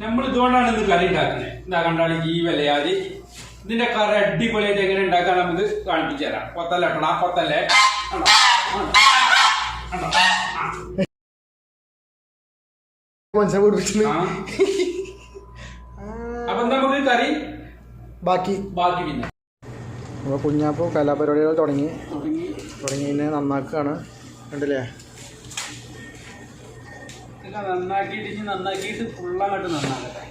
നമ്മൾ ഇതുകൊണ്ടാണ് ഇന്ന് കറി ഉണ്ടാക്കുന്നത്. എന്താ കണ്ടാൽ ജീവലയാതി ഇതിന്റെ കറി അടിപൊളിയായിട്ട് എങ്ങനെ ഉണ്ടാക്കാൻ നമുക്ക് കാണിപ്പിച്ചു തരാം. കൊത്തല്ല ഇട്ടണം, കൊത്തല്ലേ അപ്പൊ നമുക്ക് കറി ബാക്കി പിന്നെ അപ്പോൾ കുഞ്ഞാപ്പോൾ കലാപരിപാടികൾ തുടങ്ങി നന്നാക്കുകയാണ്. കണ്ടില്ലേ? നന്നാക്കിയിട്ട് ഫുള്ളായിട്ട് നന്നാക്കട്ടെ.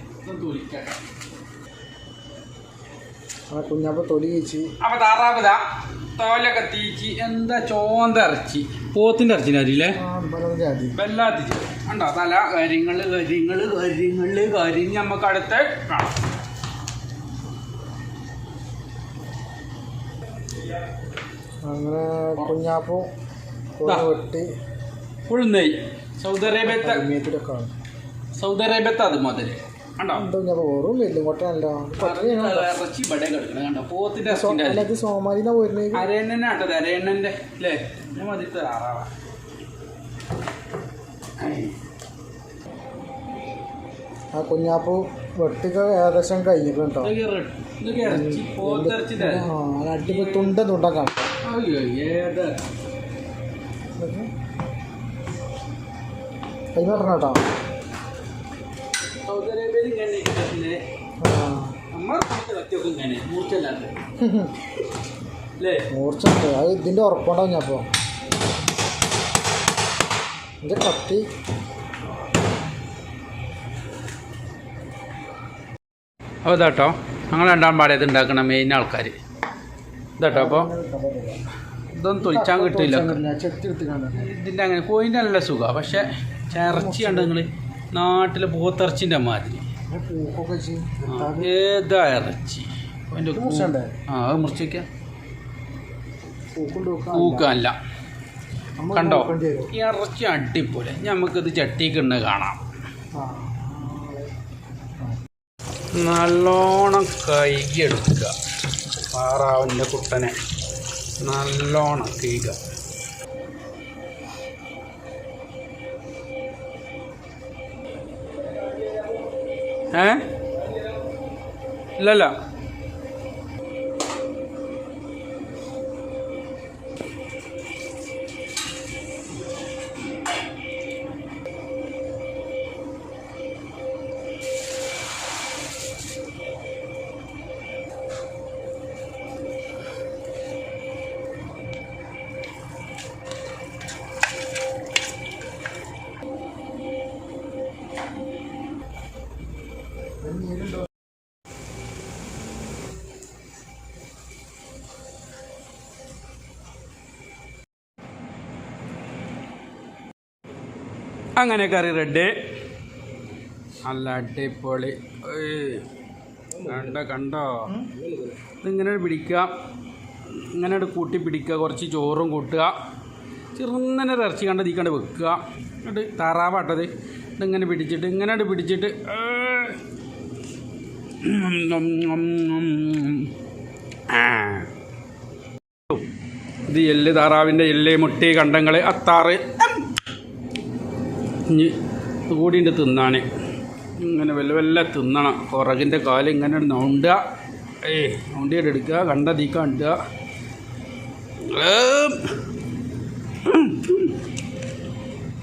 തൊലിക്കട്ടെ. കുഞ്ഞാപ്പോൾ തൊലി കഴിച്ച് അപ്പൊ താറാവിതാ തോലൊക്കെ തീച്ച് എന്താ ചോന്ത ഇറച്ചി, പോത്തിന്റെ ഇറച്ചിനെ അറിയില്ലേ, വല്ലാത്തി കണ്ടോ തല കരിങ്ങള് കരിഞ്ഞ് നമുക്ക് അടുത്ത് കാണാം. അങ്ങനെ കുഞ്ഞാപ്പൂ വെട്ടി ഫുൾ നെയ് സൗദി അറേബ്യത്തെ അത് മുതല് ഇറച്ചി ഇവിടെ കിടക്കണം. കണ്ടോ പോത്തിന്റെ അരയണ്ണനെ ആട്ടത്, അരയണ്ണന്റെ അല്ലേ മതി താറാവാ. ആ കുഞ്ഞാപ്പൂ വെട്ടിക്ക ഏകദേശം കഴിഞ്ഞിട്ടുണ്ടോ? ഇറച്ചി പോത്തിറച്ചി അടിപൊളി തുണ്ട കാണാം. കൈമാറണോ? സൗദി അറേബ്യയിൽ ഇങ്ങനെ മൂർച്ച അത് ഇതിന്റെ ഉറപ്പുണ്ടാവും. ഞാൻ അപ്പോ ഇത് കത്തി അപ്പോൾ ഇതാട്ടോ ഞങ്ങൾ രണ്ടാം പാടേത് ഉണ്ടാക്കണം മെയിൻ ആൾക്കാർ ഇതാട്ടോ. അപ്പോൾ ഇതൊന്നും തൊളിച്ചാൻ കിട്ടില്ല. ഇതിൻ്റെ അങ്ങനെ കോയിൻ്റെ നല്ല സുഖമാണ്. പക്ഷേ ഇറച്ചി കണ്ട് നിങ്ങൾ നാട്ടിലെ പോത്തിറച്ചിൻ്റെ മാതിരി ഏതാ ഇറച്ചി അതിൻ്റെ അത് മുറിച്ച് വയ്ക്കാം. പൂക്കല്ല കണ്ടോ ഈ ഇറച്ചി അടിപൊളി. നമുക്കിത് ചട്ടിക്കുണ്ട് കാണാം. നല്ലോണം കഴുകിയെടുക്കുക. താറാവിൻ്റെ കുട്ടനെ നല്ലോണം കഴുകുക. ഇല്ലല്ല അങ്ങനെ കറി റെഡി. നല്ല അടിപൊളി. കണ്ടോ ഇതിങ്ങനെ പിടിക്കുക, ഇങ്ങനെ കൂട്ടി പിടിക്കുക. കുറച്ച് ചോറും കൂട്ടുക, ചെറുങ്ങനെ ഇറച്ചി കണ്ട് തീക്കണ്ട് വെക്കുക. എന്നിട്ട് താറാവാട്ടത് ഇതിങ്ങനെ പിടിച്ചിട്ട് ഇത് എല്ല്, താറാവിൻ്റെ എല്ല്, മുട്ടി, കണ്ടങ്ങൾ, അത്താറ് ഇനി കൂടിയിട്ട് തിന്നാൻ ഇങ്ങനെ വല്ല തിന്നണം. കുറകിൻ്റെ കാല് ഇങ്ങനെ നൗണ്ടുക, നൗണ്ടിയിട്ട് എടുക്കുക, കണ്ട തീക്ക ഇടുക.